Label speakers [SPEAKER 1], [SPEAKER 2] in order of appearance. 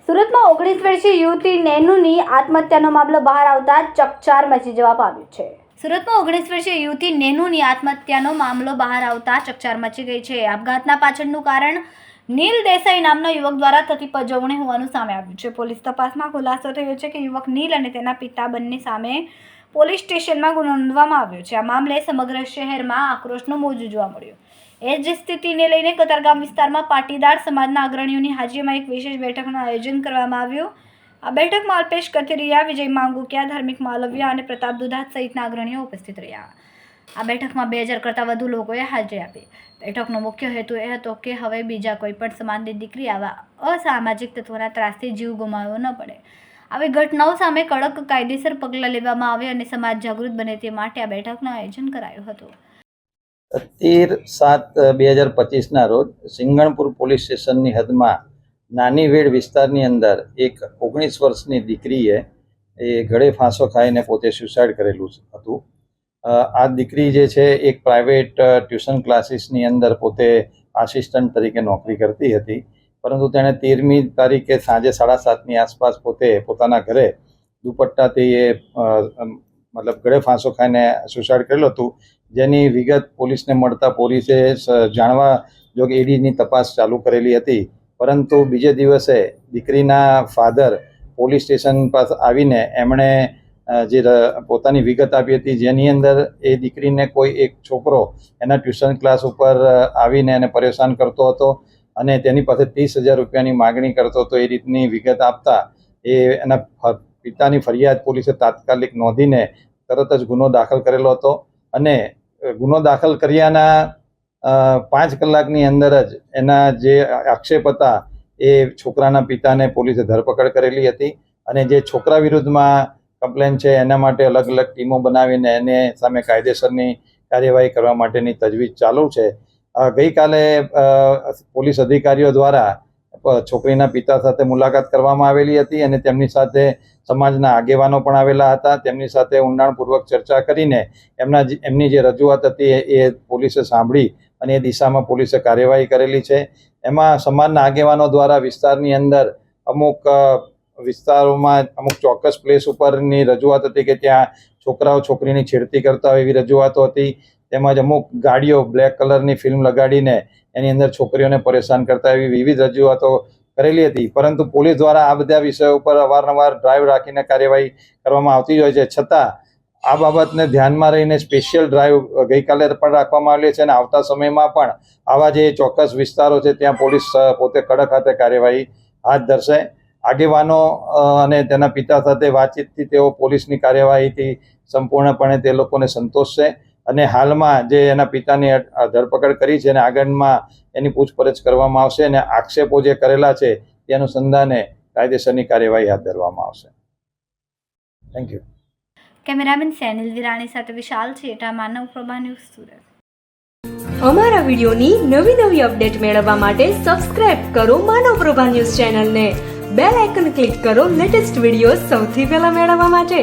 [SPEAKER 1] સુરતમાં 19 વર્ષીય યુવતી નેનુની આત્મહત્યાનો મામલો બહાર આવતા ચકચાર મચી જવા પામ્યો છે. સુરતમાં 19 વર્ષીય યુવતી નેનુની આત્મહત્યાનો મામલો બહાર આવતા ચકચાર મચી ગઈ છે. આપઘાતના પાછળનું કારણ નીલ દેસાઈ નામના યુવક દ્વારા થતી પજવણી હોવાનું સામે આવ્યું છે. પોલીસ તપાસમાં ખુલાસો થયો છે કે યુવક નીલ અને તેના પિતા બંને સામે પોલીસ સ્ટેશનમાં ગુનો નોંધવામાં આવ્યો છે. આ મામલે સમગ્ર શહેરમાં આક્રોશનો મોજું જોવા મળ્યો. એ જ સ્થિતિને લઈને કતારગામ વિસ્તારમાં પાટીદાર સમાજના અગ્રણીઓની હાજરીમાં એક વિશેષ બેઠકનું આયોજન કરવામાં આવ્યું. આ બેઠકમાં અલ્પેશ કથિરિયા, વિજય માંગુકિયા, ધાર્મિક માલવ્યા અને પ્રતાપ દુધાત સહિતના અગ્રણીઓ ઉપસ્થિત રહ્યા. આ બેઠકમાં 2000 કરતાં વધુ લોકોએ હાજરી આપી. બેઠકનો મુખ્ય હેતુ એ હતો કે હવે બીજા કોઈ પણ સમાજની દીકરી આવા અસામાજિક તત્વોના ત્રાસથી જીવ ગુમાવવો ન પડે. આવી ઘટનાઓ સામે કડક કાયદેસર પગલાં લેવામાં આવે અને સમાજ જાગૃત બને તે માટે આ બેઠકનું આયોજન કરાયું હતું.
[SPEAKER 2] 13/7/2025 રોજ સિંગણપુર પોલીસ સ્ટેશનની હદમાં નાની વેડ વિસ્તારની અંદર એક 19 વર્ષની દીકરીએ ગળે ફાંસો ખાઈને પોતે સુસાઇડ કરેલું હતું. આ દીકરી જે છે એક પ્રાઇવેટ ટ્યુશન ક્લાસીસની અંદર પોતે આસિસ્ટન્ટ તરીકે નોકરી કરતી હતી, પરંતુ તેણે 13મી તારીખે સાંજે 7:30ની આસપાસ પોતે પોતાના ઘરે દુપટ્ટાથી મતલબ ગળે ફાંસો ખાઈને સુસાઇડ કરેલું હતું. જેની વિગત પોલીસને મળતા પોલીસે જાણવા જોગ ઈડીની તપાસ ચાલુ કરેલી હતી, પરંતુ બીજે દિવસે દીકરીના ફાધર પોલીસ સ્ટેશન પાસે આવીને એમણે જે પોતાની વિગત આપી હતી, જેની અંદર એ દીકરીને કોઈ એક છોકરો એના ટ્યુશન ક્લાસ ઉપર આવીને એને પરેશાન કરતો હતો અને તેની પાસે 30,000 રૂપિયાની માગણી કરતો હતો. એ રીતની વિગત આપતા એના પિતાની ફરિયાદ પોલીસે તાત્કાલિક નોંધીને તરત જ ગુનો દાખલ કરેલો હતો અને ગુનો દાખલ કર્યાના 5 કલાકની અંદર જ એના જે આક્ષેપ હતા એ છોકરાના પિતાને પોલીસે ધરપકડ કરેલી હતી અને જે છોકરા વિરુદ્ધમાં કમ્પ્લેન છે એના માટે અલગ અલગ ટીમો બનાવીને એને સામે કાયદેસરની કાર્યવાહી કરવા માટેની તજવીજ ચાલુ છે. ગઈકાલે પોલીસ અધિકારીઓ દ્વારા છોકરીના પિતા સાથે મુલાકાત કરવામાં આવેલી હતી અને તેમની સાથે સમાજના આગેવાનો પણ આવેલા હતા. તેમની સાથે ઊંડાણપૂર્વક ચર્ચા કરીને એમની જે રજૂઆત હતી એ પોલીસે સાંભળી અને એ દિશામાં પોલીસે કાર્યવાહી કરેલી છે. એમાં સમાજના આગેવાનો દ્વારા વિસ્તારની અંદર અમુક વિસ્તારોમાં અમુક ચોક્કસ પ્લેસ ઉપરની રજૂઆત હતી કે ત્યાં છોકરાઓ છોકરીની છેડતી કરતા હોય એવી રજૂઆતો હતી. તેમજ અમુક ગાડીઓ બ્લેક કલરની ફિલ્મ લગાડીને એની અંદર છોકરીઓને પરેશાન કરતા એવી વિવિધ રજૂઆતો કરેલી હતી, પરંતુ પોલીસ દ્વારા આ બધા વિષયો ઉપર અવારનવાર ડ્રાઈવ રાખીને કાર્યવાહી કરવામાં આવતી હોય છે. છતાં આ બાબતને ધ્યાનમાં રહીને સ્પેશિયલ ડ્રાઈવ ગઈકાલે પણ રાખવામાં આવેલી છે અને આવતા સમયમાં પણ આવા જે ચોક્કસ વિસ્તારો છે ત્યાં પોલીસ પોતે કડક હાથે કાર્યવાહી હાથ ધરશે. આગેવાનો અને તેના પિતા સાથે વાતચીતથી તેઓ પોલીસની કાર્યવાહીથી સંપૂર્ણપણે તે લોકોને સંતોષ છે અને હાલમાં જે એના પિતાની ધરપકડ કરી છે અને આગળમાં એની પૂછપરછ કરવામાં આવશે અને આક્ષેપો જે કરેલા છે તે અનુસંધાને કાયદેસરની કાર્યવાહી હાથ ધરવામાં આવશે. Thank you.
[SPEAKER 1] Cameraman Senil Virani સાથે વિશાલ છેટા, માનવ પ્રભા ન્યૂઝ, સુરત.
[SPEAKER 3] અમારા વિડીયોની નવી અપડેટ મેળવવા માટે સબસ્ક્રાઇબ કરો માનવ પ્રભા ન્યૂઝ ચેનલને. બેલ આઇકન ક્લિક કરો લેટેસ્ટ વિડીયો સૌથી પહેલા મેળવવા માટે.